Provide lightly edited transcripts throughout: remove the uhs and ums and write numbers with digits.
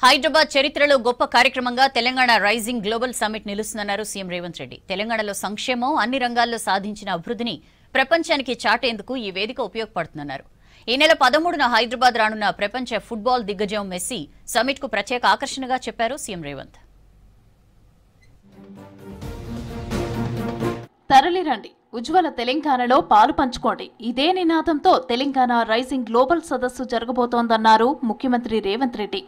హైదరాబాద్ చరిత్రలో గొప్ప కార్యక్రమంగా తెలంగాణ రైజింగ్ గ్లోబల్ సమ్మిట్ నిలుస్తుందన్నారు సీఎం రేవంత్ రెడ్డి. తెలంగాణలో సంక్షేమం అన్ని రంగాల్లో సాధించిన అభివృద్ధిని ప్రపంచానికి చాటేందుకు ఈ వేదిక ఉపయోగపడుతుందన్నారు. ఈ నెల 13న హైదరాబాద్ రానున్న ప్రపంచ ఫుట్బాల్ దిగ్గజం మెస్సీ సమ్మిట్ కు ప్రత్యేక ఆకర్షణగా చెప్పారు సీఎం రేవంత్. తరలిరండి, ఉజ్వల తెలంగాణలో పాలు పంచుకోండి, ఇదే నినాదంతో తెలంగాణ రైజింగ్ గ్లోబల్ సదస్సు జరగబోతోందన్నారు ముఖ్యమంత్రి రేవంత్ రెడ్డి.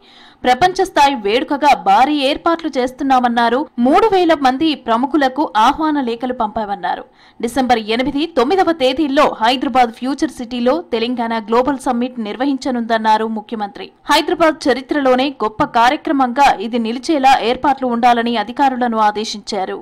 ప్రపంచ స్థాయి వేడుకగా భారీ ఏర్పాట్లు చేస్తున్నామన్నారు. 3000 మంది ప్రముఖులకు ఆహ్వాన లేఖలు పంపామన్నారు. డిసెంబర్ 8, 9వ తేదీల్లో హైదరాబాద్ ఫ్యూచర్ సిటీలో తెలంగాణ గ్లోబల్ సమ్మిట్ నిర్వహించనుందన్నారు ముఖ్యమంత్రి. హైదరాబాద్ చరిత్రలోనే గొప్ప కార్యక్రమంగా ఇది నిలిచేలా ఏర్పాట్లు ఉండాలని అధికారులను ఆదేశించారు.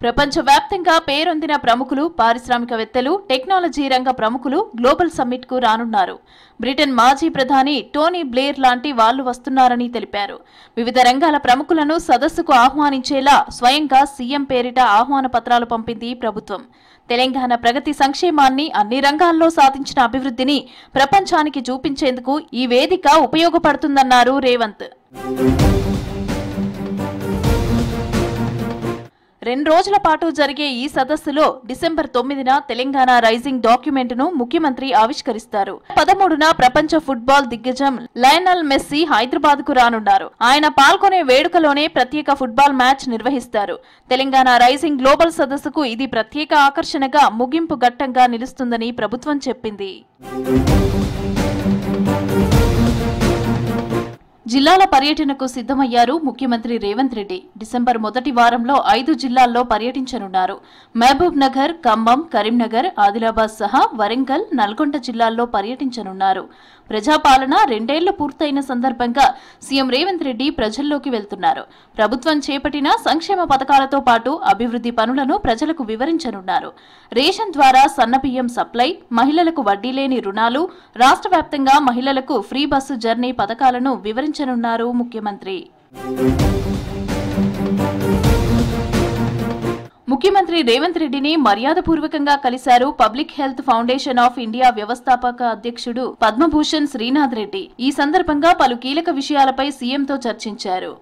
ప్రపంచవ్యాప్తంగా పేరొందిన ప్రముఖులు, పారిశ్రామికవేత్తలు, టెక్నాలజీ రంగ ప్రముఖులు గ్లోబల్ సమ్మిట్ కు రానున్నారు. బ్రిటన్ మాజీ ప్రధాని టోనీ బ్లేర్ లాంటి వాళ్లు వస్తున్నారని తెలిపారు. వివిధ రంగాల ప్రముఖులను సదస్సుకు ఆహ్వానించేలా స్వయంగా సీఎం పేరిట ఆహ్వాన పత్రాలు పంపింది ప్రభుత్వం. తెలంగాణ ప్రగతి సంక్షేమాన్ని, అన్ని రంగాల్లో సాధించిన అభివృద్ధిని ప్రపంచానికి చూపించేందుకు ఈ వేదిక ఉపయోగపడుతుందన్నారు రేవంత్. 2 రోజుల పాటు జరిగే ఈ సదస్సులో డిసెంబర్ 9న తెలంగాణ రైజింగ్ డాక్యుమెంట్ను ముఖ్యమంత్రి ఆవిష్కరిస్తారు. 13న ప్రపంచ ఫుట్బాల్ దిగ్గజం లయనల్ మెస్సీ హైదరాబాద్ కు రానున్నారు. ఆయన పాల్గొనే వేడుకలోనే ప్రత్యేక ఫుట్బాల్ మ్యాచ్ నిర్వహిస్తారు. తెలంగాణ రైజింగ్ గ్లోబల్ సదస్సుకు ఇది ప్రత్యేక ఆకర్షణగా, ముగింపు ఘట్టంగా నిలుస్తుందని ప్రభుత్వం చెప్పింది. జిల్లాల పర్యటనకు సిద్ధమయ్యారు ముఖ్యమంత్రి రేవంత్ రెడ్డి. డిసెంబర్ మొదటి వారంలో 5 జిల్లాల్లో పర్యటించనున్నారు. మహబూబ్ నగర్, ఖమ్మం, కరీంనగర్, ఆదిలాబాద్ సహా వరంగల్, నల్గొండ జిల్లాల్లో పర్యటించనున్నారు. ప్రజాపాలన 2 ఏళ్లు పూర్తయిన సందర్భంగా సీఎం రేవంత్ రెడ్డి ప్రజల్లోకి వెళ్తున్నారు. ప్రభుత్వం చేపట్టిన సంక్షేమ పథకాలతో పాటు అభివృద్ధి పనులను ప్రజలకు వివరించనున్నారు. రేషన్ ద్వారా సన్నబియ్యం సప్లై, మహిళలకు వడ్డీ లేని రుణాలు, రాష్ట్ర వ్యాప్తంగా మహిళలకు ఫ్రీ బస్సు జర్నీ పథకాలను వివరించనున్నారు ముఖ్యమంత్రి. ముఖ్యమంత్రి రేవంత్ రెడ్డిని మర్యాదపూర్వకంగా కలిశారు public health foundation of India వ్యవస్థాపక అధ్యక్షుడు పద్మభూషణ్ శ్రీనాథ్ రెడ్డి. ఈ సందర్భంగా పలు కీలక విషయాలపై సీఎంతో చర్చించారు.